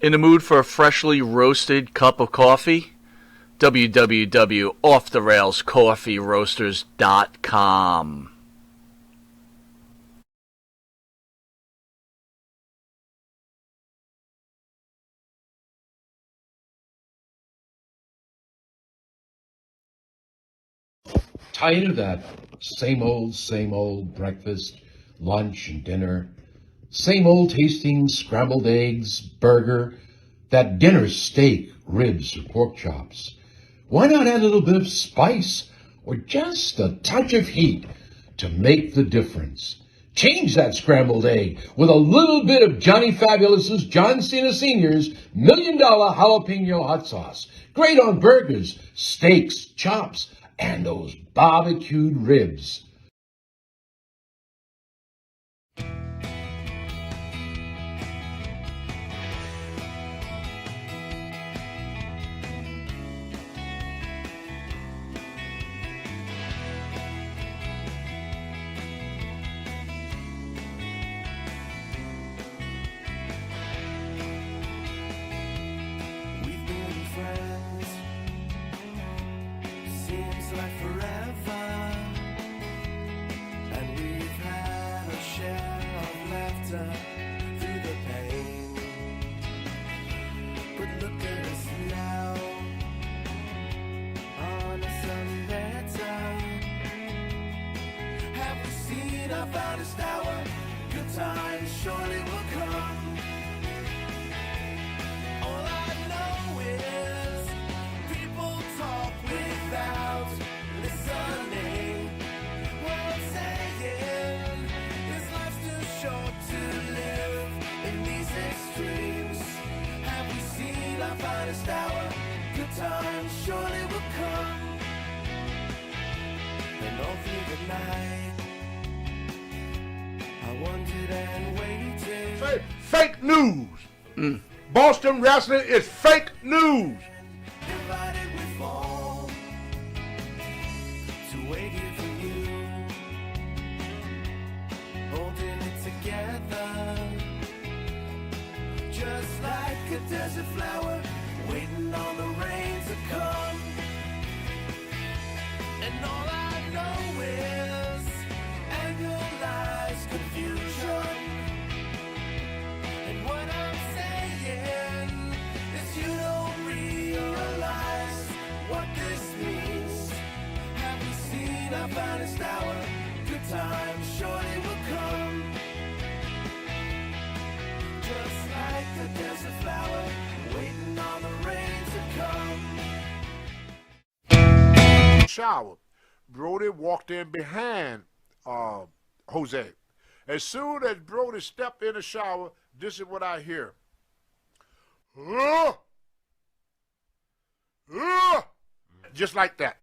In the mood for a freshly roasted cup of coffee? www.offtherailscoffeeroasters.com. Tired of that same old breakfast, lunch, and dinner? Same old tasting scrambled eggs, burger, that dinner steak, ribs, or pork chops? Why not add a little bit of spice or just a touch of heat to make the difference? Change that scrambled egg with a little bit of Johnny Fabulous's John Cena Sr.'s $1,000,000 jalapeno hot sauce. Great on burgers, steaks, chops, and those barbecued ribs. We've been friends, seems like forever, and we've had our share of laughter through the pain. But look at us now, on to something better. Have we seen our finest hour? Good times surely will come. All I know is people talk without listening. What I'm saying is life's too short to live in these extremes. Have we seen our finest hour? Good times surely will come. And all through the night, I wondered and waited. Say, fake news. Boston wrestling is fake news. Divided we fall to wait here for you, holding it together, just like a desert flower, waiting on the rain to come. And all I know is anger lies, confusion. And what I'm saying is you don't realize what this means. Have we seen our finest hour? Good times surely will come. Just like a desert flower, waiting on the rain to come. Shower. Brody walked in behind Jose. As soon as Brody stepped in the shower, this is what I hear. Just like that.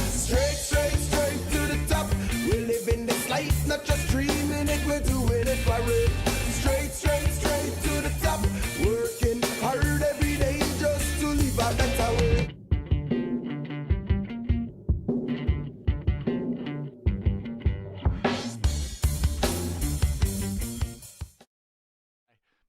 Straight to the top. We're living this life, not just dreaming it, we're doing it for real. Straight to the top. Working hard every day just to live a better way.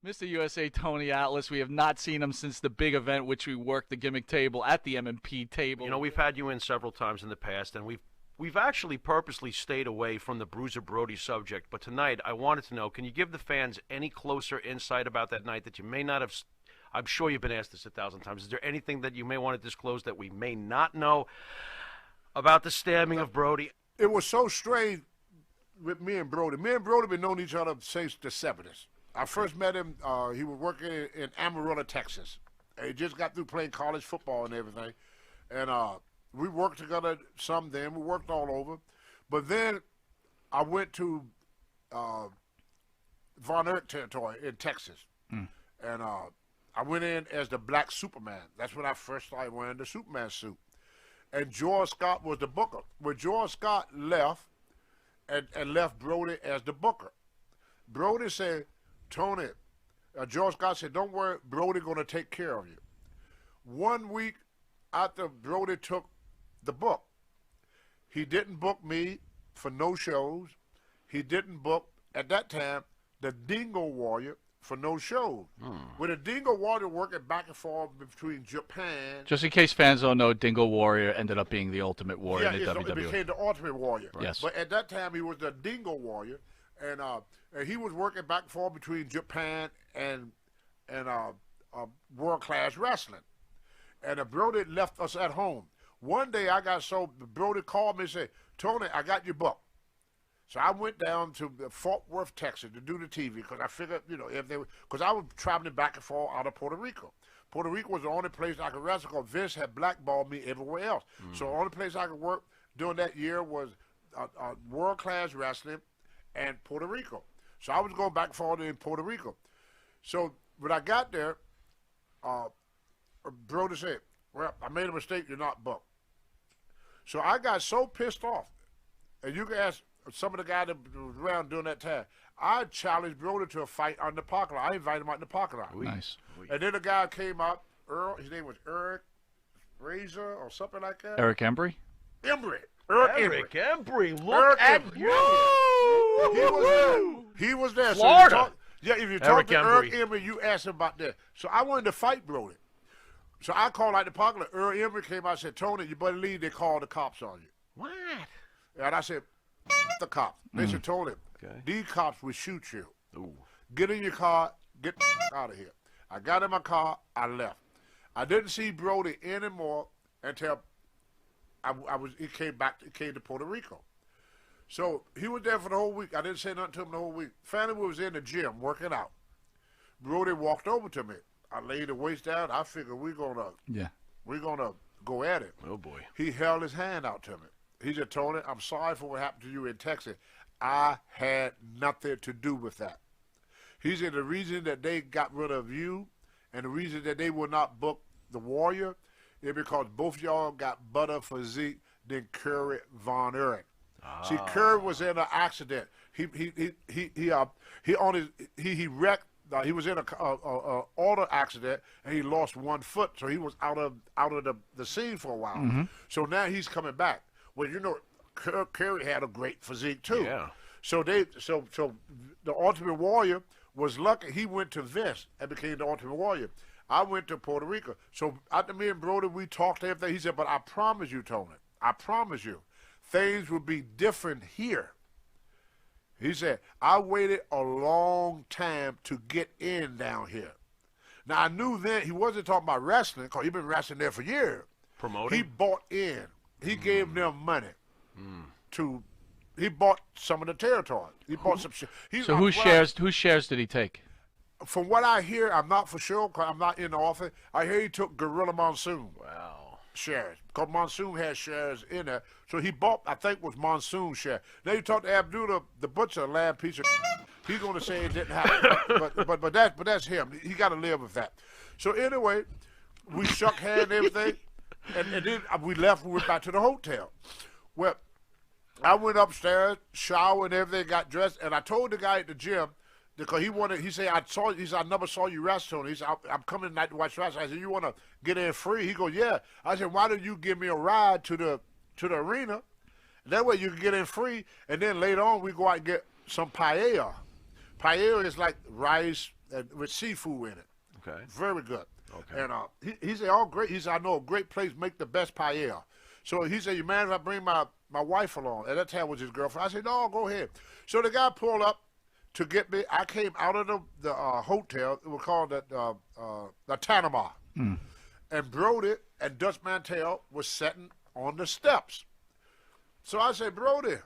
Mr. USA Tony Atlas, we have not seen him since the big event which we worked the gimmick table at the M&P table. You know, we've had you in several times in the past, and we've actually purposely stayed away from the Bruiser Brody subject. But tonight, I wanted to know, can you give the fans any closer insight about that night that you may not have? I'm sure you've been asked this 1,000 times. Is there anything that you may want to disclose that we may not know about the stabbing of Brody? It was so strange with me and Brody. Me and Brody been knowing each other since the 70s. I first met him, he was working in Amarillo, Texas. And he just got through playing college football and everything. And we worked together some then. We worked all over. But then I went to Von Erich territory in Texas. And I went in as the Black Superman. That's when I first started wearing the Superman suit. And George Scott was the booker. When George Scott left and left Brody as the booker, Brody said, Tony, George Scott said, "Don't worry, Brody going to take care of you." 1 week after Brody took the book, he didn't book me for no shows. He didn't book, at that time, the Dingo Warrior for no shows. With the Dingo Warrior working back and forth between Japan. Just in case fans don't know, Dingo Warrior ended up being the Ultimate Warrior in the it WWE. became the Ultimate Warrior. Yes. But at that time, he was the Dingo Warrior, and he was working back and forth between Japan and World Class Wrestling. And Brody left us at home. One day I got Brody called me and said, "Tony, I got your book." So I went down to Fort Worth, Texas to do the TV because I figured, because I was traveling back and forth out of Puerto Rico. Puerto Rico was the only place I could wrestle because Vince had blackballed me everywhere else. So the only place I could work during that year was World Class Wrestling and Puerto Rico. So I was going back and forth in Puerto Rico. So when I got there, Brody said, "Well, I made a mistake. You're not booked." So I got so pissed off, and you can ask some of the guys that was around during that time. I challenged Brody to a fight on the parking lot. I invited him out in the parking lot. Nice. And then the guy came out, Earl. His name was Eric Razor or something like that. Eric Embry? Embry. Eric Embry, look Eric at Embry. you. He was there. He was there. Florida. If you talk Eric to Embry. Eric Embry, you ask him about that. So I wanted to fight Brody. So I called out the parking lot. Earl Embry came out and said, "Tony, you better leave. They called the cops on you." What? And I said, "The cops." They said, "Tony, Okay. these cops will shoot you. Ooh. Get in your car. Get out of here." I got in my car. I left. I didn't see Brody anymore until he came back. He came to Puerto Rico. So he was there for the whole week. I didn't say nothing to him the whole week. Finally, we was in the gym working out. Brody walked over to me. I laid the waist down. I figured we're gonna go at it. Oh boy. He held his hand out to me. He said, "Tony, I'm sorry for what happened to you in Texas. I had nothing to do with that." He said the reason that they got rid of you and the reason that they will not book the Warrior is because both of y'all got better physique than Curry Von Erich. See, Curry was in an accident. He wrecked. He was in a auto accident and he lost 1 foot, so he was out of the scene for a while. So now he's coming back. Well, Curry had a great physique too. Yeah. So the Ultimate Warrior was lucky. He went to Vince and became the Ultimate Warrior. I went to Puerto Rico. So after me and Brody, we talked everything. He said, "But I promise you, Tony, I promise you, things will be different here." He said, "I waited a long time to get in down here." Now, I knew then he wasn't talking about wrestling because he'd been wrestling there for years. Promoting? He bought in. He gave them money he bought some of the territory. He bought some shit. So whose shares did he take? From what I hear, I'm not for sure because I'm not in the office. I hear he took Gorilla Monsoon shares because Monsoon had shares in there. So he bought, I think, was Monsoon share. Now you talk to Abdullah, the butcher, lab piece of he's going to say it didn't happen. but that's him. He got to live with that. So anyway, we shook hands and everything, and then we left and went back to the hotel. Well, I went upstairs, showered and everything, got dressed, and I told the guy at the gym, because he said, I never saw you wrestle. He said, I'm coming tonight to watch wrestling. I said, "You want to get in free?" He goes, "Yeah." I said, "Why don't you give me a ride to the arena? That way you can get in free, and then later on we go out and get some paella. Paella is like rice with seafood in it. Okay. Very good." Okay. And he said, "Oh, great." He said, "I know a great place make the best paella." So he said, "You mind if I bring my wife along?" At that time was his girlfriend. I said, "No, go ahead." So the guy pulled up to get me. I came out of the hotel. It was called the Tanama. And Brody and Dutch Mantel was sitting on the steps. So I said, "Brody,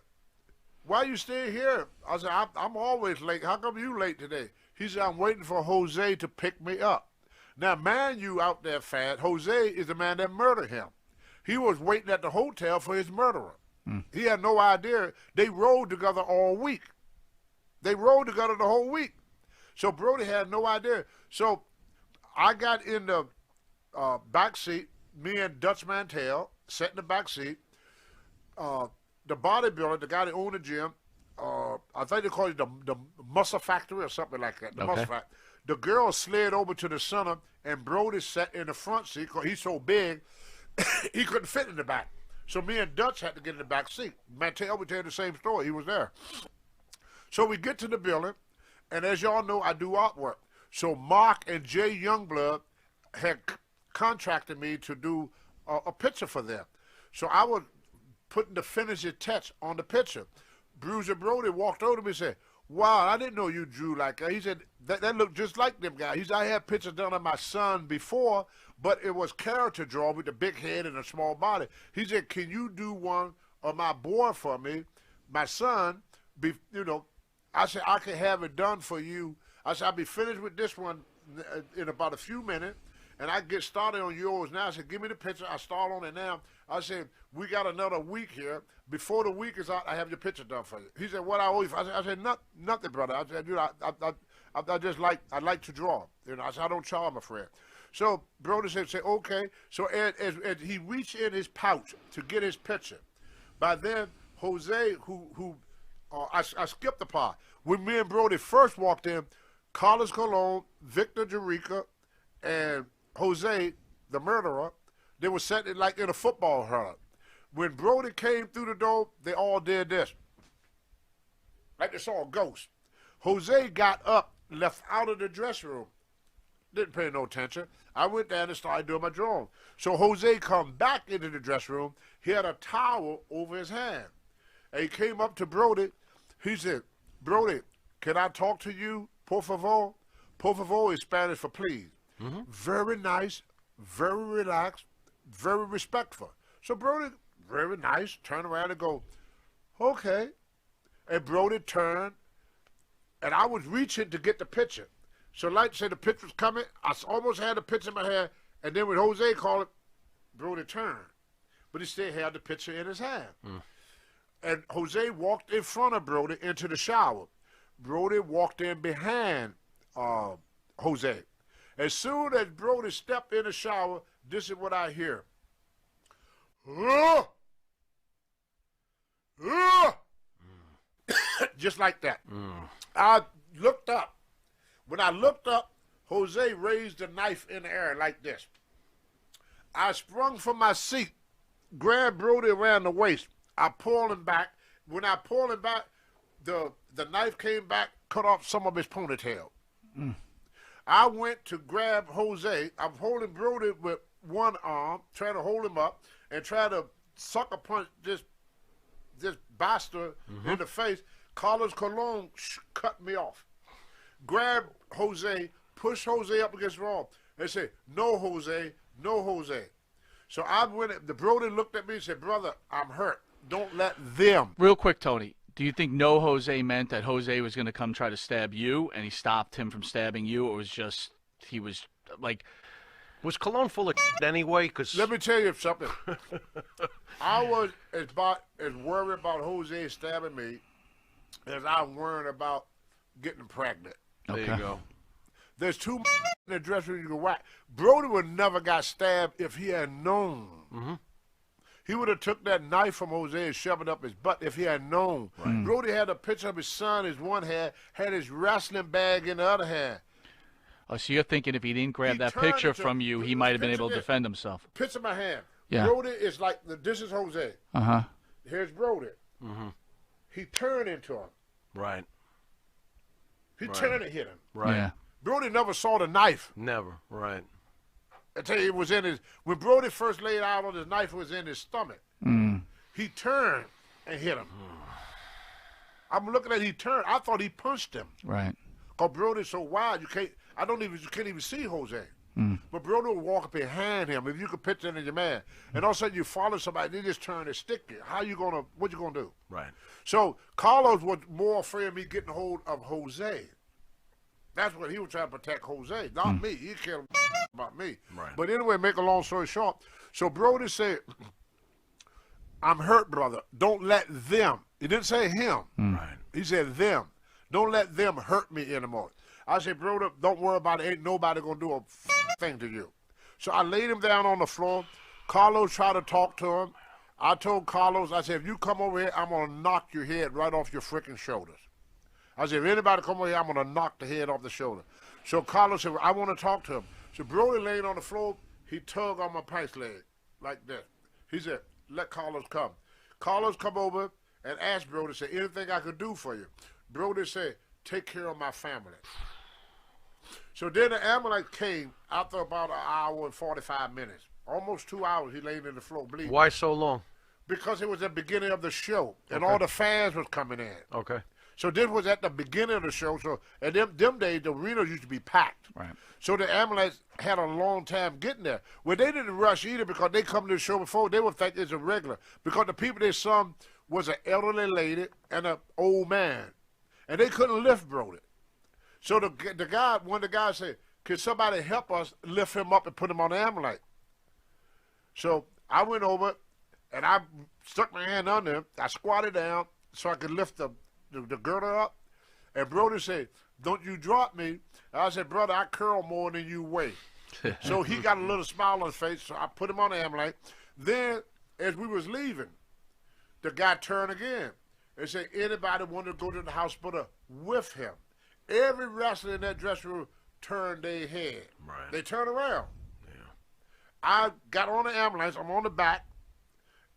why you staying here?" I said, I'm always late. How come you late today?" He said, "I'm waiting for Jose to pick me up." Now, man, you out there, Fat, Jose is the man that murdered him. He was waiting at the hotel for his murderer. He had no idea. They rode together all week. They rode together the whole week. So Brody had no idea. So I got in the back seat, me and Dutch Mantel sat in the back seat. The bodybuilder, the guy that owned the gym, I think they call it the Muscle Factory or something like that. The Okay. Muscle Factory. The girl slid over to the center, and Brody sat in the front seat because he's so big, he couldn't fit in the back. So me and Dutch had to get in the back seat. Mantel would tell you the same story. He was there. So we get to the building, and as y'all know, I do artwork. So Mark and Jay Youngblood had contracted me to do a picture for them. So I was putting the finishing touch on the picture. Bruiser Brody walked over to me and said, "Wow, I didn't know you drew like that." He said, that looked just like them guys. He said, "I had pictures done of my son before, but it was character draw with the big head and a small body." He said, "Can you do one of my boy for me, my son?" I said, "I can have it done for you." I said, "I'll be finished with this one in about a few minutes, and I get started on yours now." I said, "Give me the picture. I start on it now." I said, "We got another week here. Before the week is out, I have your picture done for you." He said, "What I owe you for?" I said, "Nothing, brother." I said, I just like to draw. I said, "I don't charge, my friend." So Brody said, "Okay." So as he reached in his pouch to get his picture, by then Jose, I skipped the part. When me and Brody first walked in, Carlos Colon, Victor Jerica, and Jose, the murderer, they were sitting like in a football huddle. When Brody came through the door, they all did this. Like they saw a ghost. Jose got up, left out of the dressing room. Didn't pay no attention. I went down and started doing my drawing. So Jose come back into the dressing room. He had a towel over his hand. And he came up to Brody. He said, "Brody, can I talk to you, por favor?" Por favor is Spanish for please. Mm-hmm. Very nice, very relaxed, very respectful. So Brody, very nice, turn around and go, "Okay." And Brody turned, and I was reaching to get the picture. So like say the picture was coming, I almost had the picture in my hand, and then when Jose called it, Brody turned. But he still had the picture in his hand. Mm. And Jose walked in front of Brody into the shower. Brody walked in behind Jose. As soon as Brody stepped in the shower, this is what I hear. Just like that. Mm. I looked up. When I looked up, Jose raised the knife in the air like this. I sprung from my seat, grabbed Brody around the waist. I pulled him back. When I pulled him back, the knife came back, cut off some of his ponytail. Mm. I went to grab Jose. I'm holding Brody with one arm, trying to hold him up, and try to sucker punch this bastard in the face. Carlos Colon cut me off. Grab Jose, push Jose up against the wall. They said, "No, Jose, no, Jose." So I went, the Brody looked at me and said, "Brother, I'm hurt. Don't let them." Real quick, Tony, do you think no Jose meant that Jose was going to come try to stab you and he stopped him from stabbing you, or was just, he was like... Was Cologne full of anyway? Cause... Let me tell you something. I was as worried about Jose stabbing me as I'm worried about getting pregnant. Okay. There you go. There's too much in the dressing room you can whack. Brody would never got stabbed if he had known. Mm-hmm. He would have took that knife from Jose and shoved it up his butt if he had known. Right. Brody had a picture of his son in his one hand, had his wrestling bag in the other hand. Oh, so you're thinking if he didn't grab that picture from you, he might have been able to defend himself. Picture in my hand. Yeah. Brody is like, this is Jose. Uh-huh. Here's Brody. Mm-hmm. He turned into him. Right. He turned and hit him. Right. Yeah. Brody never saw the knife. Never. Right. I tell you, it was in his, when Brody first laid out on his knife, it was in his stomach. Mm. He turned and hit him. I'm looking at, he turned. I thought he punched him. Right. Because Brody's so wide, you can't even see Jose. Mm. But Brody would walk up behind him. If you could picture it in your man, and all of a sudden you follow somebody, they just turn and stick you. What you gonna do? Right. So Carlos was more afraid of me getting hold of Jose. That's what he was trying to protect Jose, not me. He cared about me. Right. But anyway, make a long story short. So Brody said, "I'm hurt, brother. Don't let them." He didn't say him. Right. He said them. Don't let them hurt me anymore. I said, "Brother, don't worry about it. Ain't nobody going to do a thing to you." So I laid him down on the floor. Carlos tried to talk to him. I told Carlos, I said, "If you come over here, I'm going to knock your head right off your freaking shoulders." I said, "If anybody come over here, I'm going to knock the head off the shoulder." So Carlos said, well, I want to talk to him. So Brody laying on the floor, he tugged on my pants leg like that. He said, let Carlos come. Carlos come over and asked Brody, said, anything I could do for you? Brody said, take care of my family. So then the ambulance came after about an hour and 45 minutes. Almost 2 hours he laid in the floor bleeding. Why so long? Because it was the beginning of the show, and all the fans was coming in. Okay. So this was at the beginning of the show. So and them days, the arenas used to be packed. Right. So the ambulance had a long time getting there. Well, they didn't rush either because they come to the show before. They would think it's a regular. Because the people they saw was an elderly lady and an old man. And they couldn't lift Brody. So the guy, one of the guys said, could somebody help us lift him up and put him on the ambulance? So I went over and I stuck my hand under him. I squatted down so I could lift the girder up. And Brody said, don't you drop me. I said, brother, I curl more than you weigh. So he got a little smile on his face, so I put him on the ambulance. Then, as we was leaving, the guy turned again and said, anybody want to go to the hospital with him? Every wrestler in that dressing room turned their head. Right. They turned around. Yeah. I got on the ambulance. I'm on the back.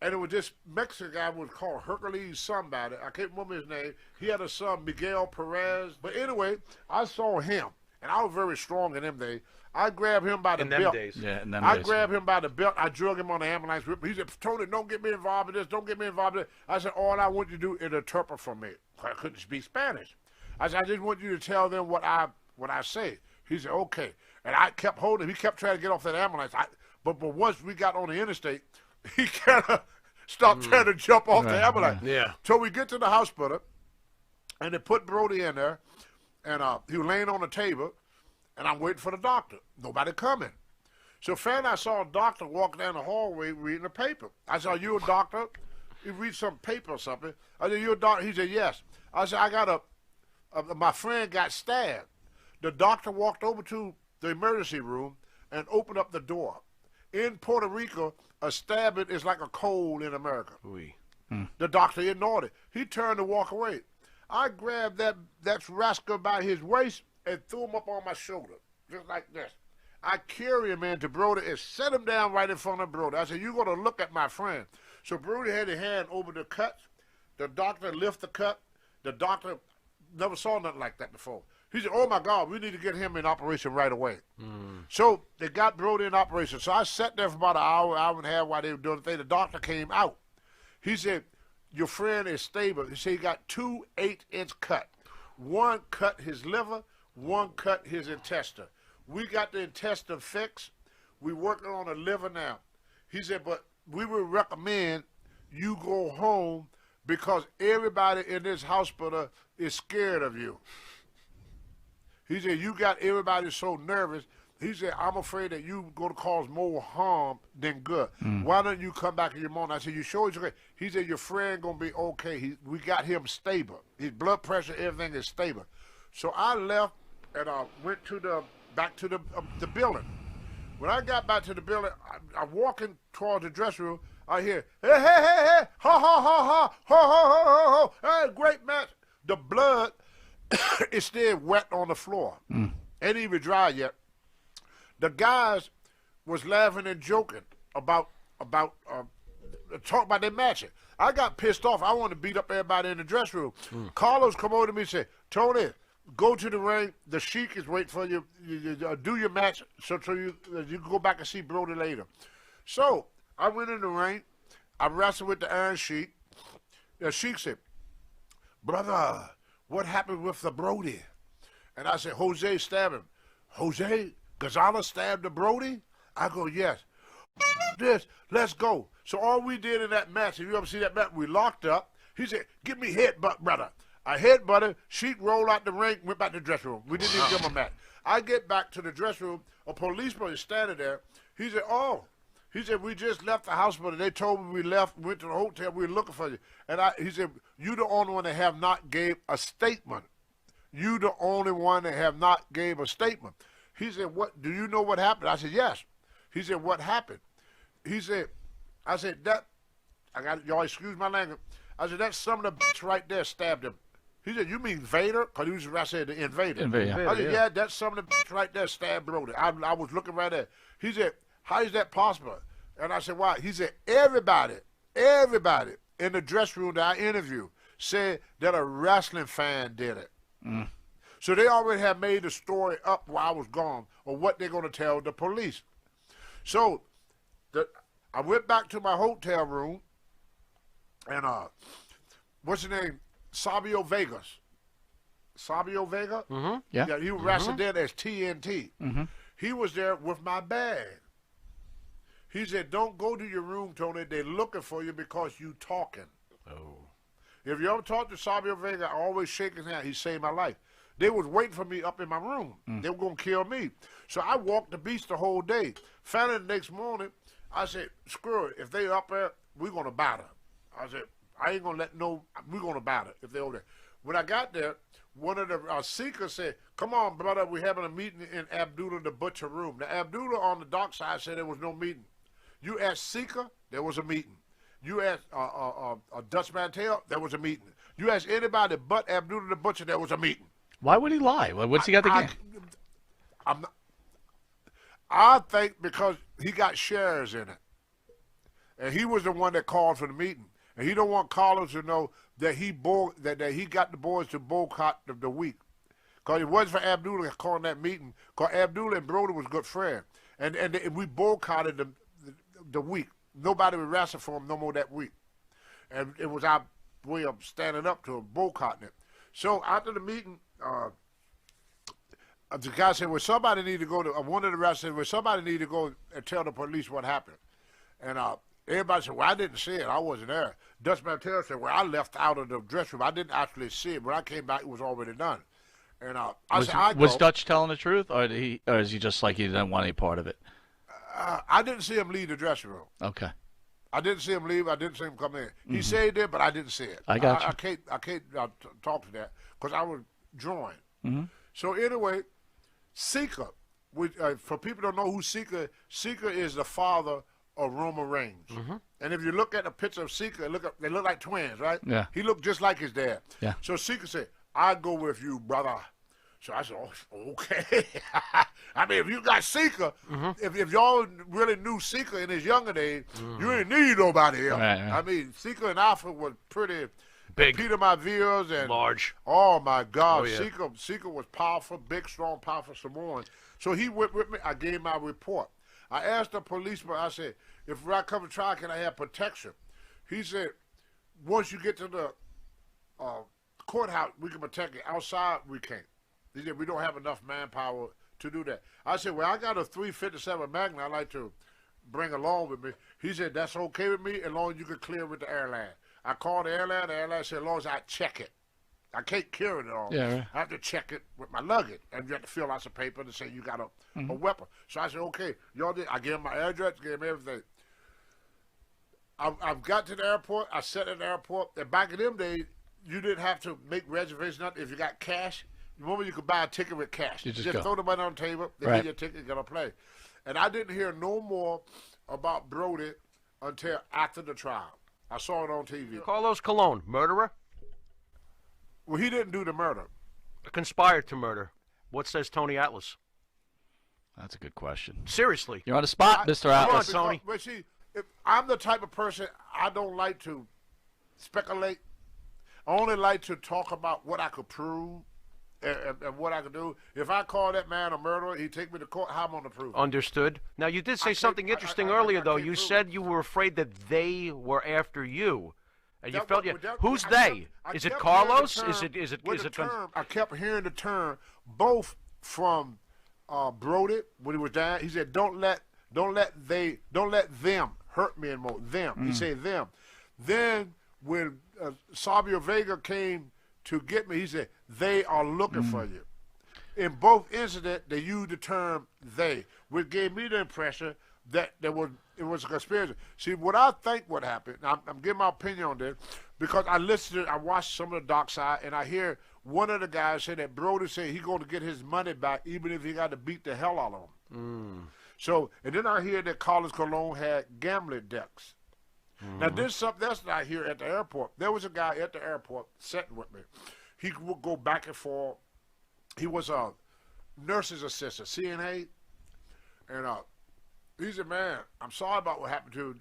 And it was this Mexican guy was called Hercules somebody. I can't remember his name. He had a son, Miguel Perez. But anyway, I saw him. And I was very strong in them days. I grabbed him by the In them belt. days. Yeah, and then I grabbed him by the belt. I drug him on the ambulance. He said, Tony, don't get me involved in this. Don't get me involved in this. I said, all I want you to do is interpret for me. I couldn't speak Spanish. I said, I just want you to tell them what I say. He said, okay. And I kept holding him. He kept trying to get off that ambulance. But once we got on the interstate, he kind of stopped trying to jump off the ambulance. Yeah. So we get to the hospital, and they put Brody in there, and he was laying on the table, and I'm waiting for the doctor. Nobody coming. So finally I saw a doctor walking down the hallway reading a paper. I said, are you a doctor? He read some paper or something. I said, you a doctor? He said, yes. I said, I got my friend got stabbed. The doctor walked over to the emergency room and opened up the door. In Puerto Rico, a stabbing is like a cold in America. Oui. The doctor ignored it. He turned to walk away. I grabbed that rascal by his waist and threw him up on my shoulder, just like this. I carry him into Brody and set him down right in front of Brody. I said, you're going to look at my friend. So Brody had his hand over the cut. The doctor lifted the cut. The doctor never saw nothing like that before. He said, oh, my God, we need to get him in operation right away. So they got Brody in operation. So I sat there for about an hour and a half while they were doing the thing. The doctor came out. He said, your friend is stable. He said he got 2 8-inch cuts. One cut his liver, one cut his intestine. We got the intestine fixed. We working on the liver now. He said, but we would recommend you go home because everybody in this hospital is scared of you. He said, you got everybody so nervous. He said, I'm afraid that you're going to cause more harm than good. Why don't you come back in your morning? I said, you sure he's okay? He said, your friend going to be okay. We got him stable. His blood pressure, everything is stable. So I left and I went back to the building. When I got back to the building, I'm walking towards the dressing room. I hear, hey, hey, hey, hey, ha, ha, ha, ha, ha, ha, ha, ha, hey, great match. The blood is still wet on the floor. Ain't even dry yet. The guys was laughing and joking about talk about their matching. I got pissed off. I wanted to beat up everybody in the dressing room. Carlos come over to me and said, Tony, go to the ring. The Sheik is waiting for you. Do your match so you can go back and see Brody later. So I went in the ring. I wrestled with the Iron Sheik. The Sheik said, brother, what happened with the Brody? And I said, Jose stabbed him. Jose Gonzalez stabbed the Brody? I go, yes. This, let's go. So all we did in that match, if you ever see that match, we locked up. He said, give me headbutt, brother. I headbutted, Sheik rolled out the ring, went back to the dressing room. We didn't even give him a match. I get back to the dressing room, a policeman is standing there. He said, oh. He said, we just left the hospital. They told me we left, went to the hotel, we were looking for you. And he said, you the only one that have not gave a statement. You the only one that have not gave a statement. He said, what, do you know what happened? I said, yes. He said, what happened? He said, I said, y'all excuse my language. I said, that son of a bitch right there stabbed him. He said, you mean Vader? Because I said the invader. Invader, I said, yeah, that's some of the right there, stabbed Brody. I was looking right there. He said, how is that possible? And I said, why? He said, everybody in the dressing room that I interviewed said that a wrestling fan did it. So they already had made the story up while I was gone of what they're going to tell the police. So I went back to my hotel room, and what's his name? Sabio Vegas. Sabio Vega? Mm-hmm. Yeah. He was wrestling there as TNT. Mm-hmm. He was there with my bag. He said, don't go to your room, Tony. They're looking for you because you talking. Oh. If you ever talk to Sabio Vega, I always shake his hand. He saved my life. They was waiting for me up in my room. They were going to kill me. So I walked the beach the whole day. Finally, the next morning, I said, screw it. If they up there, we're going to battle. I said, I ain't going to let we're going to battle if they over there. When I got there, one of the seekers said, come on, brother, we're having a meeting in Abdullah the Butcher room. Now, Abdullah on the dock side said there was no meeting. You asked Seeker, there was a meeting. You asked Dutch Mantel, there was a meeting. You asked anybody but Abdullah the Butcher, there was a meeting. Why would he lie? What's he got to gain? I think because he got shares in it. And he was the one that called for the meeting. And he don't want callers to know that he got the boys to boycott the week. Because it wasn't for Abdullah calling that meeting. Because Abdullah and Brody was good friends. And we boycotted the week. Nobody would wrestle for him no more that week. And it was our way of standing up to him, boycotting it. So after the meeting, the guy said, well, somebody need to go to, one of the wrestlers said, well, somebody need to go and tell the police what happened. And everybody said, well, I didn't see it. I wasn't there. Dutch Mantel said, well, I left out of the dressing room. I didn't actually see it. When I came back, it was already done. And was Dutch telling the truth, or is he just like he didn't want any part of it? I didn't see him leave the dressing room. Okay. I didn't see him leave. I didn't see him come in. He said he did, but I didn't see it. I got you. I can't talk to that because I was drawing. Mm-hmm. So anyway, Seeker, for people who don't know who Seeker is the father of Roman Reigns. Mm-hmm. And if you look at the picture of Seeker, they look like twins, right? Yeah. He looked just like his dad. Yeah. So Seeker said, I go with you, brother. So I said, oh, okay. I mean, if you got Seeker, if y'all really knew Seeker in his younger days, you didn't need nobody else. Right. I mean, Seeker and Alpha was pretty Big. Peter Mavias and Large. Oh my God, Oh, yeah. Seeker was powerful, big, strong, powerful Samoan. So he went with me. I gave my report. I asked the policeman. I said, if I come to trial, can I have protection? He said, once you get to the courthouse, we can protect you. Outside, we can't. He said, we don't have enough manpower to do that. I said, well, I got a 357 Magnum I'd like to bring along with me. He said, that's okay with me as long as you can clear with the airline. I called the airline said, as long as I check it. I can't carry it all. Yeah, right. I have to check it with my luggage. And you have to fill out some paper to say you got a weapon. So I said, okay, y'all did. I gave him my address, gave him everything. I've got to the airport. I sat at the airport. And back in them days, you didn't have to make reservations. If you got cash, remember you could buy a ticket with cash. You just just go. throw the money on the table. They Right. give you a ticket, you're going to play. And I didn't hear no more about Brody until after the trial. I saw it on TV. Carlos Colon, murderer? Well, he didn't do the murder. Conspired to murder. What says Tony Atlas? That's a good question. Seriously. You're on the spot, Mr. Come on, Atlas. Tony. But see, if I'm the type of person, I don't like to speculate. I only like to talk about what I could prove and what I could do. If I call that man a murderer, he take me to court, how am I going to prove it? Understood. Now, you did say can't- something interesting I earlier, though. can't You prove said it. you were afraid that they were after you. And you That- felt but that- who's I they? kept- I Is it kept hearing the Carlos? term- Is it with is the it term, I kept hearing the term both from Brody when he was down. He said, "Don't let them hurt me anymore." Them. He said them. Then when Sabio Vega came to get me, he said, "They are looking for you." In both incidents, they used the term "they," which gave me the impression that it was a conspiracy. See, what I think what happened, I'm giving my opinion on this, because I watched some of the dark side, and I hear one of the guys say that Brody said he's going to get his money back even if he got to beat the hell out of him. So, and then I hear that Carlos Colon had gambling decks. Now, there's something else that I hear at the airport. There was a guy at the airport sitting with me. He would go back and forth. He was a nurse's assistant, CNA, and he said, "Man, I'm sorry about what happened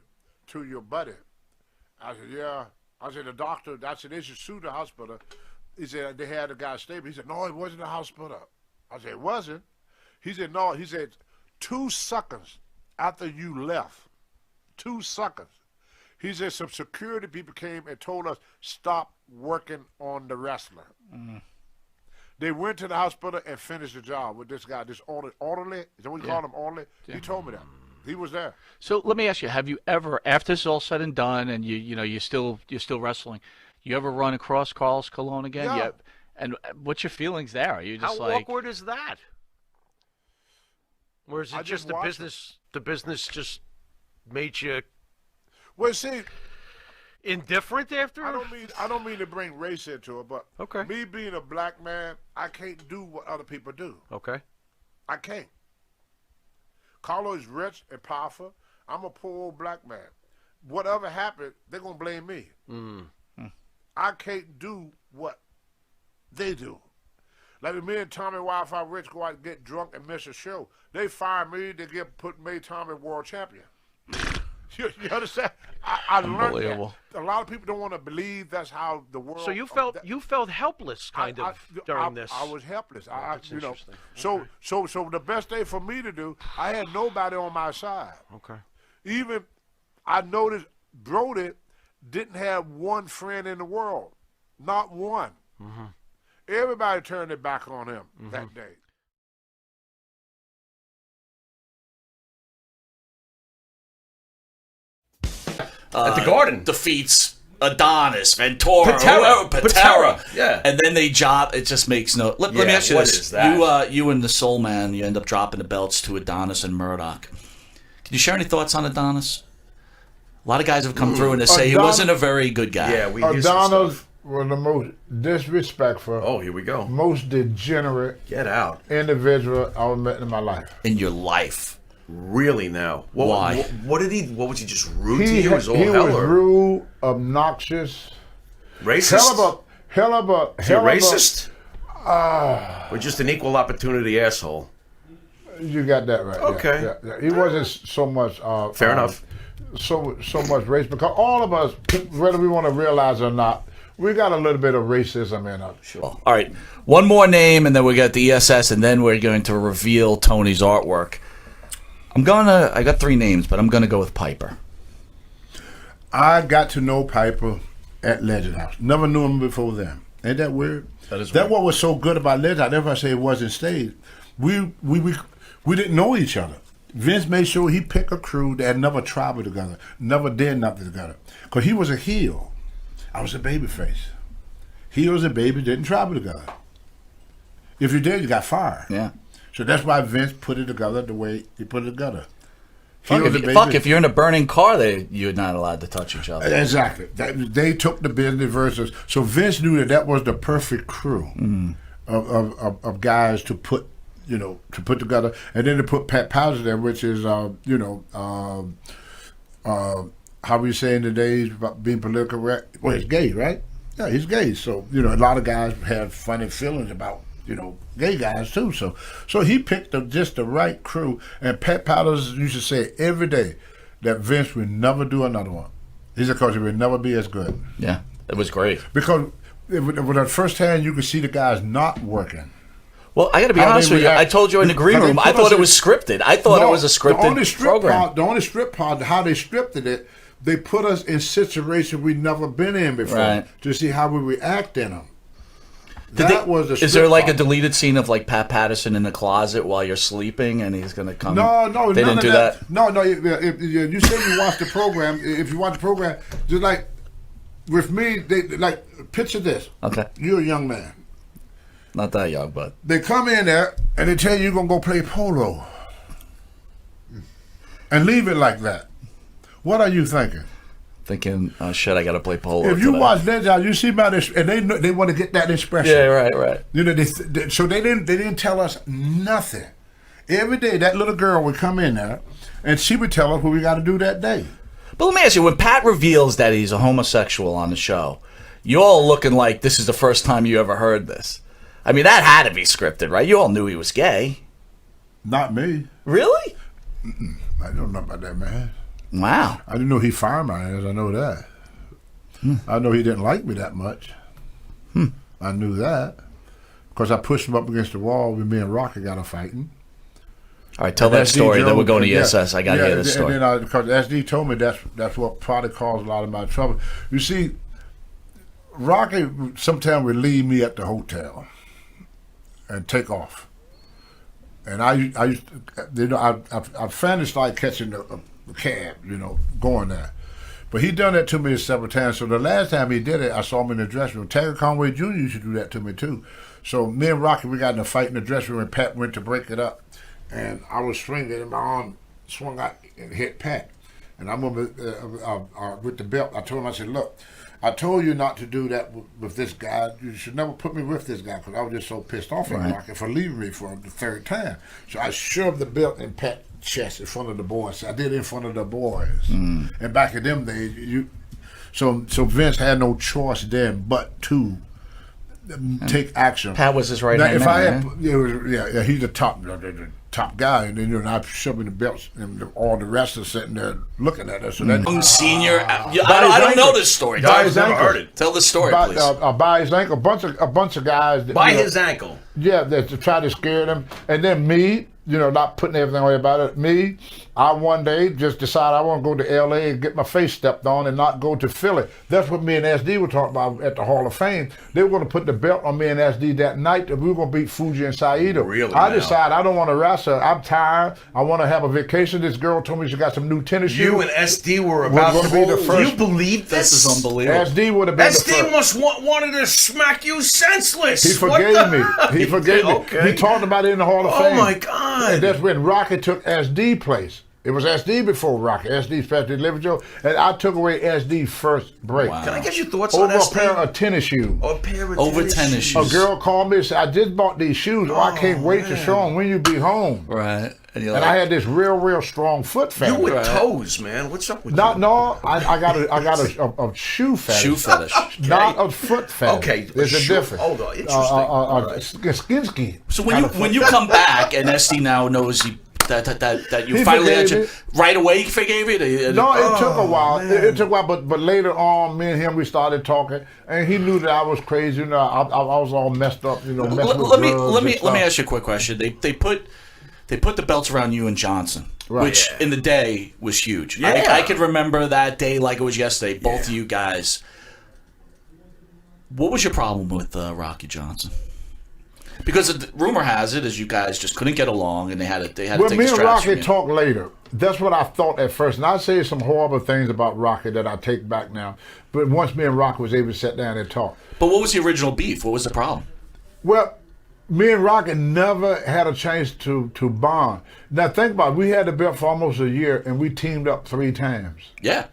to your buddy." I said, "Yeah." I said, "The doctor." I said, "They should sue the hospital." He said, "They had the guy stable." He said, "No, it wasn't the hospital." I said, "It wasn't." He said, "No." He said, 2 seconds after you left, 2 seconds. He said some security people came and told us stop working on the wrestler. They went to the hospital and finished the job with this guy, this orderly. Is that what you call him, orderly? He told me that. He was there. So let me ask you: have you ever, after this is all said and done, and you're still wrestling, you ever run across Carlos Colon again? Yeah. And what's your feelings there? Are you just How like awkward is that? Or is it I just just the watched business? The business just made you Well, see, indifferent after? I don't mean to bring race into it, but Okay. me being a black man, I can't do what other people do. Okay. I can't. Carlo is rich and powerful. I'm a poor old black man. Whatever happened, they're gonna blame me. I can't do what they do. Like when me and Tommy Wi-Fi Rich go out and get drunk and miss a show, they fire me. They made Tommy world champion. You understand? I learned Unbelievable. that. A lot of people don't want to believe that's how the world. So you felt helpless kind of during this. I was helpless. That's you know. interesting. So the best thing for me to do, I had nobody on my side. Okay. Even I noticed Brody didn't have one friend in the world, not one. Everybody turned their back on him that day. At the Garden. Defeats Adonis, Ventura, Patera. whoever, Patera. Yeah. And then they drop. It just makes no. Let me ask you what this: is that? you and the Soul Man, you end up dropping the belts to Adonis and Murdoch. Can you share any thoughts on Adonis? A lot of guys have come through and they say he Adonis- wasn't a very good guy. Yeah, we hear some Adonis stuff. was the most disrespectful, Oh, here we go. most degenerate Get out. individual I ever met in my life. In your life. Really now? Why? What did he? What was he just rude to He you? Was all was hell or rude, obnoxious, racist? hell of a Is he racist? Or just an equal opportunity asshole? You got that right. Okay. Yeah. He wasn't so much. Fair enough. So much race, because all of us, whether we want to realize it or not, we got a little bit of racism in us. Sure. All right. One more name, and then we got the ESS, and then we're going to reveal Tony's artwork. I got 3 names, but I'm gonna go with Piper. I got to know Piper at Legend House. Never knew him before then. Ain't that weird? That is That weird. what was so good about Legend House. That's why I say it wasn't staged. We didn't know each other. Vince made sure he picked a crew that had never traveled together, never did nothing together. Because he was a heel. I was a baby face. Heels and babies didn't travel together. If you did, you got fired. Yeah. So that's why Vince put it together the way he put it together. Fuck, Heels and if babies- you're in a burning car, you're not allowed to touch each other. Exactly. They took the business versus. So Vince knew that was the perfect crew of guys to put, to put together, and then to put Pat Powers there, which is, how we say in the days about being politically correct. Well, he's gay, right? Yeah, he's gay. So a lot of guys have funny feelings about gay guys too. So he picked just the right crew. And Pat Powers used to say every day that Vince would never do another one. He said because it would never be as good. Yeah, it was great. Because with the first hand, you could see the guys not working. Well, I got to be How honest they with you. react. I told you in the green How they room, put I thought us it in- was scripted. I thought it was a scripted program. The only strip part, how they scripted it, they put us in situations we'd never been in before Right. to see how we react in them. Is strip there like a part. deleted scene of like Pat Patterson in the closet while you're sleeping and he's going to come? No, They none didn't of do that? No. If you say you watch the program, if you watch the program, just like with me, they like picture this. Okay. You're a young man. Not that young, but. They come in there and they tell you you're gonna go play polo, and leave it like that. What are you thinking? Thinking, oh shit, I got to play polo. If you today. watch that, you see about this, and they want to get that expression. Yeah, right. So they didn't tell us nothing. Every day that little girl would come in there, and she would tell us what we got to do that day. But let me ask you, when Pat reveals that he's a homosexual on the show, You all looking like this is the first time you ever heard this. I mean, that had to be scripted, right? You all knew he was gay. Not me. Really? I don't know about that, man. Wow. I didn't know he fired my ass. I know that. I know he didn't like me that much. I knew that. Because I pushed him up against the wall when me and Rocky got a fighting. All right, tell that story. Then we're going to ESS. I got to hear this story. And then because SD told me that's what probably caused a lot of my trouble. You see, Rocky sometimes would leave me at the hotel and take off. And I used to, you know, I finally started catching the cab, you know, going there. But he done that to me several times. So the last time he did it, I saw him in the dressing room. Taggart Conway Jr. used to do that to me too. So me and Rocky, we got in a fight in the dressing room, and Pat went to break it up. And I was swinging, and my arm swung out and hit Pat. And I remember with the belt, I told him, I said, look, I told you not to do that with this guy. You should never put me with this guy, because I was just so pissed off at Rocky for leaving me for the third time. So I shoved the belt in Pat's chest in front of the boys. I did it in front of the boys. And back in them days, so Vince had no choice then but to take action. Pat was his right hand man. He's the top guy, and then I'm shoving the belts, and all the wrestlers sitting there looking at us. So that, Senior, I don't know this story. I've never heard it. Tell the story, please. By his ankle, a bunch of guys. By his ankle. Yeah, that to try to scare them, and then me, you know, not putting everything away about it. Me, I one day just decided I want to go to L.A. and get my face stepped on and not go to Philly. That's what me and SD were talking about at the Hall of Fame. They were going to put the belt on me and SD that night, and we were going to beat Fuji and Saito. Really? I decided I don't want to wrestle. I'm tired. I want to have a vacation. This girl told me she got some new tennis shoes. You and SD were about to be the first. You believe this? This is unbelievable. SD would have been the SD first. wanted to smack you senseless. He forgave me. He forgave me. Okay. He talked about it in the Hall of Oh Fame. my God. And that's when Rocky took SD place. It was SD before Rocky. SD Special Delivery Show. And I took away SD first break. Wow. Can I get your thoughts Over on a SD? pair of tennis shoes. Over tennis shoes. A girl called me and said, I just bought these shoes. I can't wait to show them when you be home. Right. And you're And like, I had this real strong foot You fetish. with toes, man. What's up with you? No, I got a shoe fetish. shoe fetish. Not a foot fetish. Okay, There's a shoe- difference. hold on, interesting. All right. Skinsky. So when you come back and SD now knows that you He finally forgave had me. right away he forgave you? No, it took a while. It took a while, but later on, me and him, we started talking, and he knew that I was crazy. You know, I was all messed up. You know, messing with let me drugs let me and let me stuff. ask you a quick question. They put the belts around you and Johnson, Right. which in the day was huge. Yeah. I could remember that day like it was yesterday. Both of you guys. What was your problem with Rocky Johnson? Because the rumor has it is you guys just couldn't get along, and they had to Well, take me the and straps from Rocky you. talked later. That's what I thought at first, and I say some horrible things about Rocky that I take back now. But once me and Rocky was able to sit down and talk. But what was the original beef? What was the problem? Well, me and Rocky never had a chance to bond. Now think about it. We had the belt for almost a year, and we teamed up 3 times. Yeah.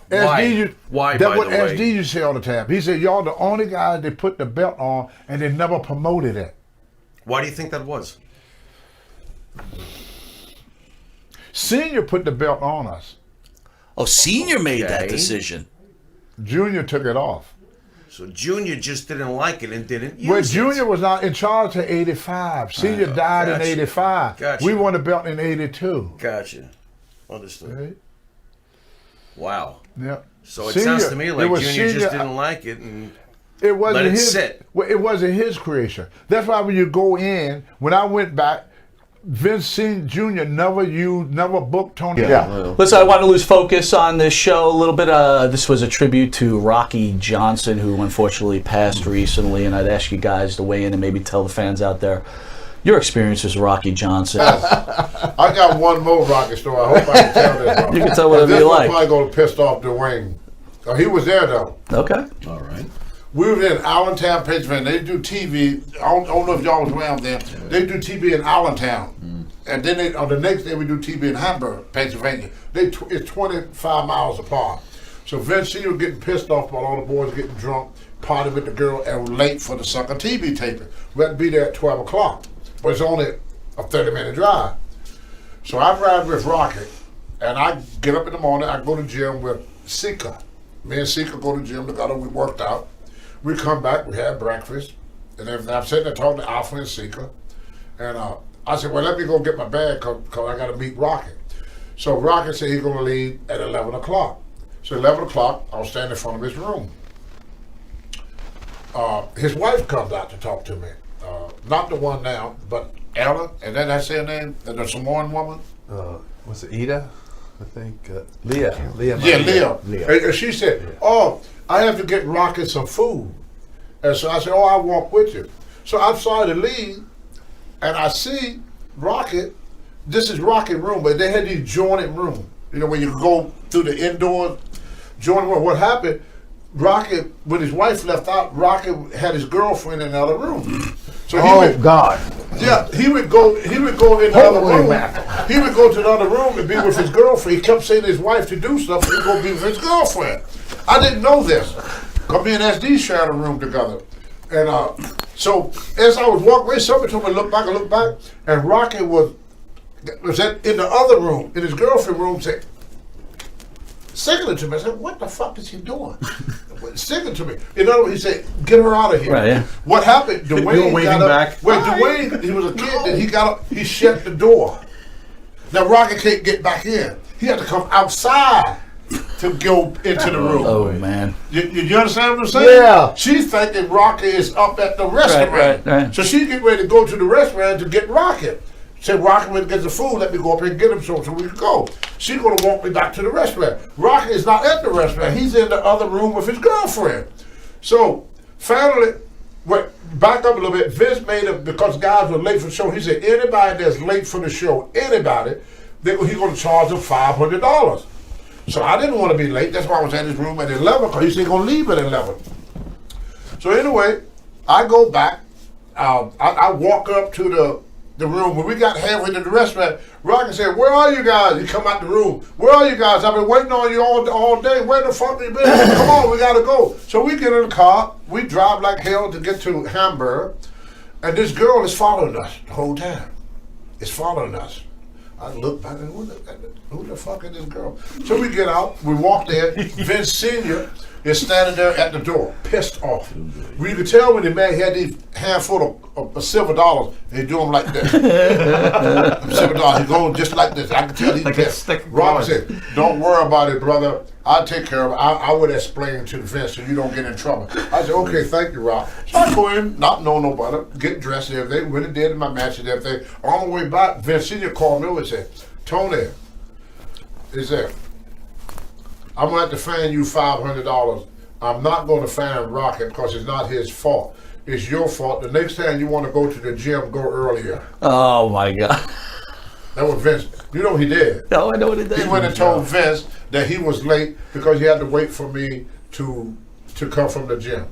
Why? Why, That's by what the way? SD used to say all the time. He said, y'all the only guys that put the belt on, and they never promoted it. Why do you think that was? Senior put the belt on us. Oh, Senior made that Okay. decision. Junior took it off. So Junior just didn't like it and didn't use Well, it. Junior was not in charge till 85. Senior died in Gotcha. 85. Gotcha. We won the belt in 82. Gotcha. Understood. Right? Wow. Yep. So it Senior- sounds to me it like was Junior just Senior- didn't like it, and It wasn't Let it his. sit. Well, it wasn't his creation. That's why when you go in, when I went back, Vince Jr. never booked Tony. Yeah. Listen, I want to lose focus on this show a little bit. This was a tribute to Rocky Johnson, who unfortunately passed recently, and I'd ask you guys to weigh in and maybe tell the fans out there your experiences with Rocky Johnson. I got one more Rocky story. I hope I can tell this one. You can tell whatever this you one like. probably going to piss off Dwayne. He was there, though. Okay. all right. We were in Allentown, Pennsylvania. They do TV. I don't know if y'all was around then. They do TV in Allentown. And then on the next day, we do TV in Hamburg, Pennsylvania. It's 25 miles apart. So Vince Sr. was getting pissed off about all the boys getting drunk, partying with the girl, and were late for the sucker TV taping. We had to be there at 12 o'clock. But it's only a 30-minute drive. So I ride with Rocky, and I get up in the morning, I go to gym with Sika. Me and Sika go to the gym together. We worked out. We come back. We had breakfast, and then I'm sitting there talking to Alpha and Sika, and I said, "Well, let me go get my bag because I got to meet Rocket." So Rocket said he's going to leave at 11 o'clock. So 11 o'clock, I was standing in front of his room. His wife comes out to talk to me. Not the one now, but Ella, and then that's her name, the Samoan woman. Was it Ida? I think Leah. Leah. Yeah, Leah. And she said, "Oh, I have to get Rocket some food." And so I said, "Oh, I'll walk with you." So I started to leave, and I see Rocket. This is Rocket room, but they had these jointed rooms. You know, when you go through the indoor jointed room. What happened? Rocket, when his wife left out, Rocket had his girlfriend in another room. So God. Yeah, he would go in the other room. He would go to the other room and be with his girlfriend. He kept saying to his wife to do stuff, and he'd go be with his girlfriend. I didn't know this. Because me and SD shared a room together. And so as I was walking away, somebody told me to look back, and Rocket was in the other room, in his girlfriend room, saying, signaling to me. I said, "What the fuck is he doing?" Signaling to me. In other words, he said, "Get her out of here." Right, yeah. What happened? Dwayne got up. back. Wait, Dwayne, he was a kid, and he got up, he shut the door. Now Rocket can't get back in. He had to come outside to go into the room. Oh, man. You understand what I'm saying? Yeah. She's thinking Rocket is up at the restaurant. right. So she get ready to go to the restaurant to get Rocket. Said, "Rocket went to get the food, let me go up here and get him so we can go." She's going to walk me back to the restaurant. Rocket is not at the restaurant. He's in the other room with his girlfriend. So finally, back up a little bit, Vince made it, because guys were late for the show, he said, anybody that's late for the show, he's going to charge them $500. So I didn't want to be late. That's why I was at his room at 11, because he said he's going to leave at 11. So anyway, I go back. I walk up to the room. When we got halfway to the restaurant, Rocket said, "Where are you guys?" He come out the room. "Where are you guys? I've been waiting on you all day. Where the fuck you been? Come on, we gotta go." So we get in the car. We drive like hell to get to Hamburg, and this girl is following us the whole time. It's following us. I look back and who the fuck is this girl? So we get out. We walk there. Vince Senior is standing there at the door, pissed off. You could tell when the man had these handful of silver dollars, and he do them like this. Silver dollars, he going just like this. I can tell he's Like pissed. a stick. Robert said, "Don't worry about it, brother. I'll take care of it. I would explain to Vince so you don't get in trouble." I said, "Okay, thank you, Rob." So I go in, not know nobody, get dressed and everything, went and did my match and everything. On the way back, Vince Senior called me and said, "Tony," he said, "I'm going to have to fine you $500. I'm not going to fine Rocket because it's not his fault. It's your fault. The next time you want to go to the gym, go earlier." Oh, my God. That was Vince. You know what he did? No, I know what it He did. went and told Vince that he was late because he had to wait for me to come from the gym.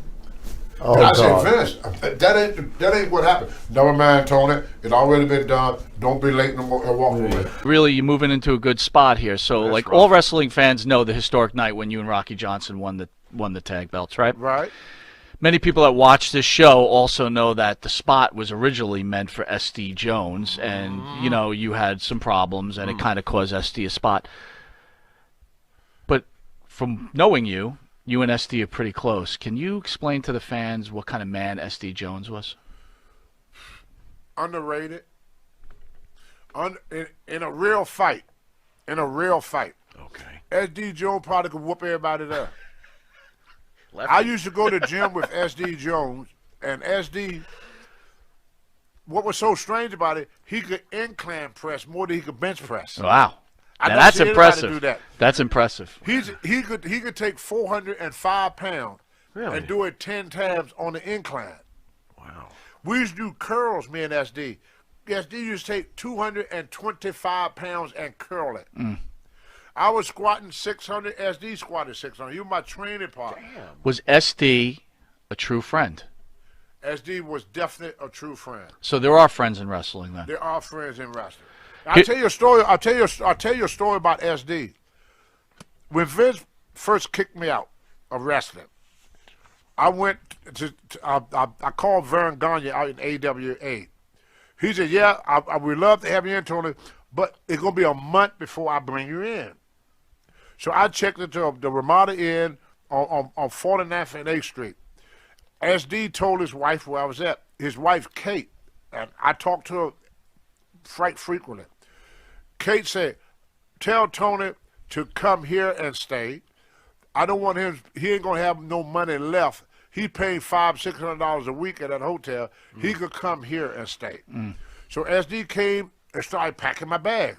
Oh, And I God. said, "Vince, that ain't what happened." "Never mind, Tony. It already been done. Don't be late no more and walk away." Really, you're moving into a good spot here. So, like all wrestling fans know, the historic night when you and Rocky Johnson won the tag belts, right? Right. Many people that watch this show also know that the spot was originally meant for SD Jones, and you know you had some problems, and it kind of caused SD a spot. But from knowing you and SD are pretty close. Can you explain to the fans what kind of man SD Jones was? Underrated. In a real fight. Okay. SD Jones probably could whoop everybody there. I used to go to the gym with SD Jones, and SD, what was so strange about it, he could incline press more than he could bench press. Wow. I Now never that's seen anybody impressive. do that. That's impressive. He could take 405 pounds and do it 10 times on the incline. Wow. We used to do curls, me and SD. SD used to take 225 pounds and curl it. I was squatting 600, SD squatted 600. You were my training partner. Was SD a true friend? SD was definitely a true friend. So there are friends in wrestling then. There are friends in wrestling. I'll tell you a story. I'll tell you a story about SD. When Vince first kicked me out of wrestling, I went I called Vern Gagne out in AWA. He said, "Yeah, I would love to have you in, Tony, but it's gonna be a month before I bring you in." So I checked into the Ramada Inn on 49th and 8th Street. SD told his wife where I was at. His wife, Kate, and I talked to her frequently. Kate said, tell Tony to come here and stay. I don't want him, he ain't going to have no money left. He paying $500-$600 a week at that hotel. He could come here and stay. So SD came and started packing my bag.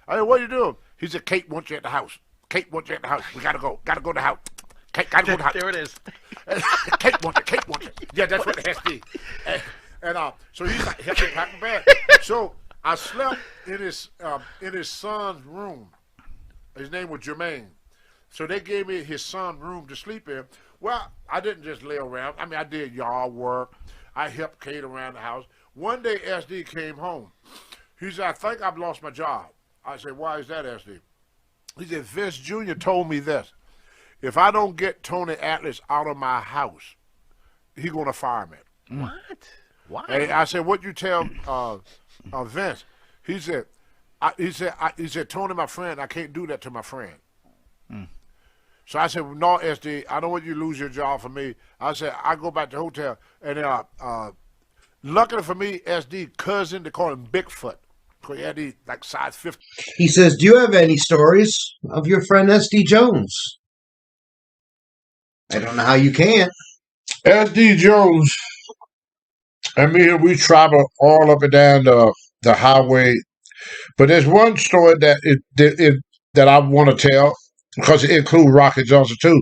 I said, what are you doing? He said, Kate wants you at the house. Kate wants you at the house. We got to go. Got to go to the house. Kate, got to go to the house. There it is. Kate wants you. Kate wants you. Yeah, that's what SD. And so he's like, help me pack my bag. So I slept in his son's room. His name was Jermaine. So they gave me his son's room to sleep in. Well, I didn't just lay around. I mean, I did yard work. I helped Kate around the house. One day, SD came home. He said, I think I've lost my job. I said, why is that, SD? He said, Vince Jr. told me this. If I don't get Tony Atlas out of my house, he's going to fire me. What? Why? And I said, what you tell Vince? He said, Tony, my friend, I can't do that to my friend. So I said, well, no, SD, I don't want you to lose your job for me. I said, I go back to the hotel. And luckily for me, SD cousin, they call him Bigfoot. Because he had these, like, size 50. He says, do you have any stories of your friend SD Jones? I don't know how you can. SD Jones and me, we travel all up and down the highway. But there's one story that I want to tell, because it includes Rocky Johnson too.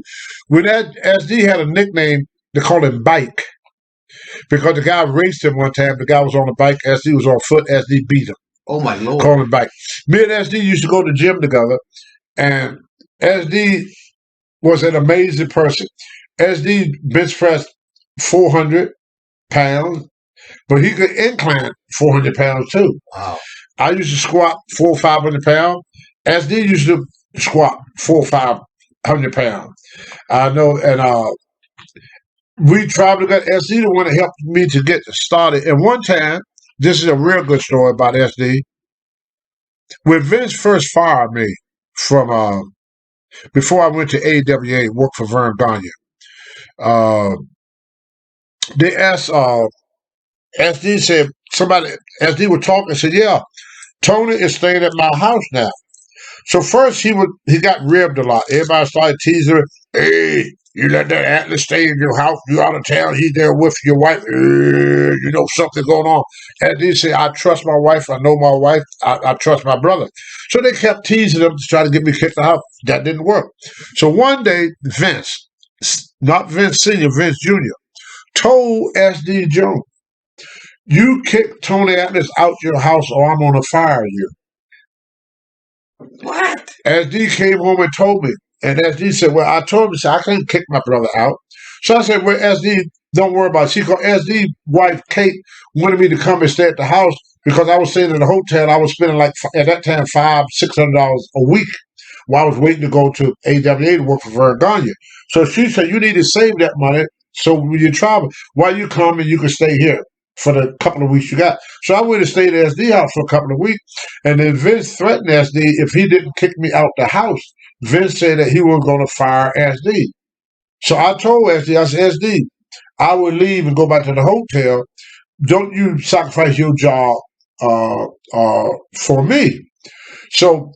When SD had a nickname, they called him Bike. Because the guy raced him one time, the guy was on a bike, SD was on foot, SD beat him. Oh my Lord. Called him Bike. Me and SD used to go to the gym together, and SD was an amazing person. SD bench pressed 400 pounds, but he could incline 400 pounds too. Wow. I used to squat 400 or 500 pounds. SD used to squat 400 or 500 pounds. I know, and we traveled together. SD the one that helped me to get started. And one time, this is a real good story about SD. When Vince first fired me from before I went to AWA, worked for Vern Gagne, they asked SD, said somebody, SD was talking, said, yeah, Tony is staying at my house now. So first he got ribbed a lot. Everybody started teasing him, hey, you let that Atlas stay in your house, you out of town, he's there with your wife, you know something going on. And he said, I trust my wife, I know my wife, I trust my brother. So they kept teasing him to try to get me kicked out. That didn't work. So one day, Vince, not Vince Sr., Vince Jr., told SD Jones, you kick Tony Atlas out your house or I'm going to fire you. What? SD came home and told me. And SD said, well, I told him, I can't kick my brother out. So I said, well, SD, don't worry about it. She called SD wife, Kate, wanted me to come and stay at the house because I was staying in the hotel. I was spending like, at that time, $500-$600 a week while I was waiting to go to AWA to work for Vern Gagne. So she said, you need to save that money so when you travel, while you come and you can stay here for the couple of weeks you got. So I went and stayed at SD house for a couple of weeks. And then Vince threatened SD if he didn't kick me out the house. Vince said that he was going to fire SD. So I told SD, I said, SD, I will leave and go back to the hotel. Don't you sacrifice your job for me. So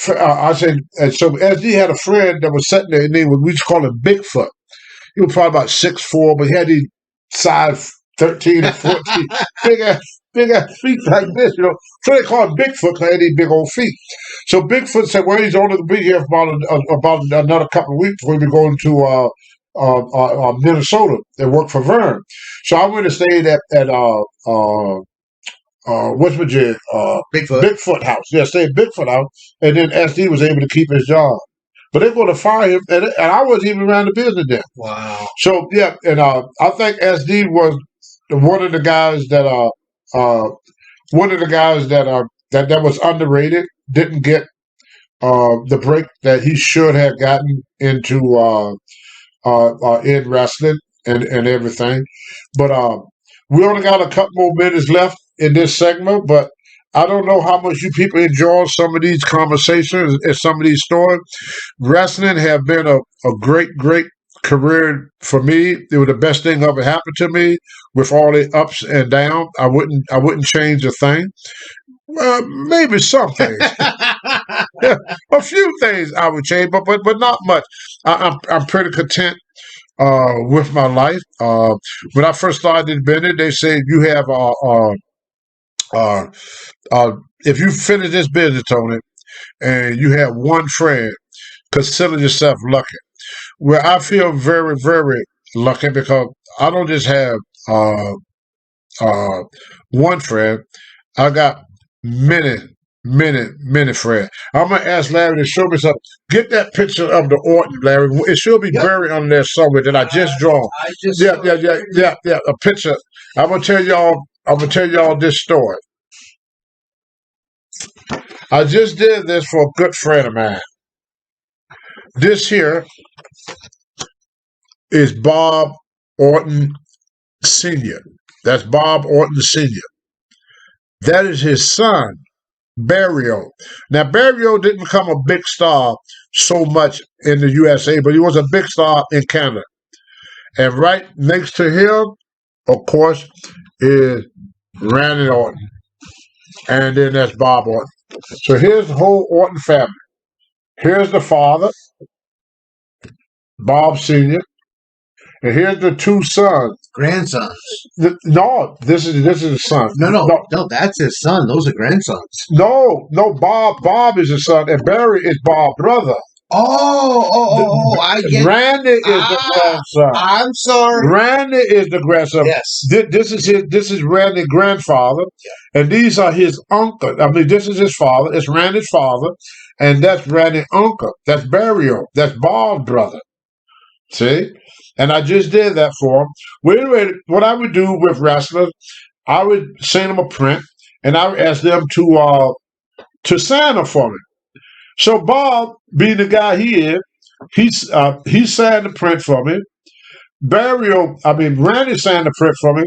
I said, and so SD had a friend that was sitting there, and we used to call him Bigfoot. He was probably about 6'4", but he had these size 13 and 14, big ass feet like this, you know. So they call him Bigfoot because he had these big old feet. So Bigfoot said, well, he's only going to be here for about another couple of weeks before we go to Minnesota and work for Vern. So I went and stayed at West Virginia, Bigfoot house. Yeah, stayed at Bigfoot house, and then SD was able to keep his job. But they're going to fire him, and I wasn't even around the business then. Wow. So yeah, and I think SD was one of the guys that was underrated. Didn't get the break that he should have gotten into in wrestling and everything. But we only got a couple more minutes left in this segment, but I don't know how much you people enjoy some of these conversations and some of these stories. Wrestling have been a great career for me, it was the best thing ever happened to me. With all the ups and downs, I wouldn't change a thing. Well, maybe some things. A few things I would change, but not much. I'm pretty content with my life. When I first started in business, they said you have if you finish this business, Tony, and you have one friend, consider yourself lucky. Well, I feel very, very lucky because I don't just have uh, uh, one friend. I got many, many friends. I'm gonna ask Larry to show me something. Get that picture of the Orton, Larry. It should be buried under there somewhere that I just drawn. I just Yeah, saw yeah, it. yeah, yeah, yeah. A picture. I'm gonna tell y'all. I'm gonna tell y'all this story. I just did this for a good friend of mine. This here is Bob Orton Sr. That's Bob Orton Sr. That is his son, Barrio. Now, Barrio didn't become a big star so much in the USA, but he was a big star in Canada. And right next to him, of course, is Randy Orton. And then that's Bob Orton. So here's the whole Orton family. Here's the father, Bob Sr., and here's the two sons. Grandsons. No, this is his son. No, that's his son. Those are grandsons. No, Bob is his son, and Barry is Bob's brother. I get. Randy is the grandson. I'm sorry. Randy is the grandson. Yes. This is Randy's grandfather, and these are his uncle. I mean, this is his father. It's Randy's father, and that's Randy's uncle. That's Barrio. That's Bob's brother. See? And I just did that for him. Well, anyway, what I would do with wrestlers, I would send them a print, and I would ask them to sign it for me. So Bob, being the guy he is, he signed the print for me. Randy signed the print for me,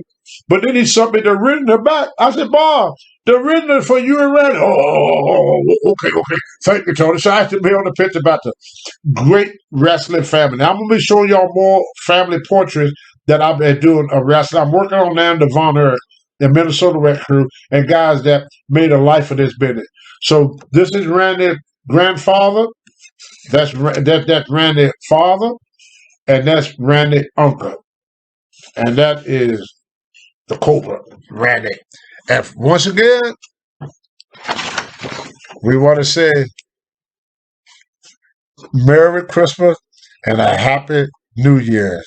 but then he sent me the written back. I said, Bob, the written for you and Randy. Okay. Thank you, Tony. So I have to be on the picture about the great wrestling family. Now, I'm going to be showing y'all more family portraits that I've been doing of wrestling. I'm working on now the Von Erich, the Minnesota Rec Crew, and guys that made a life of this business. So this is Randy's grandfather. That's Randy's father. And that's Randy's uncle. And that is the Cobra, Randy. And once again, we want to say Merry Christmas and a Happy New Year.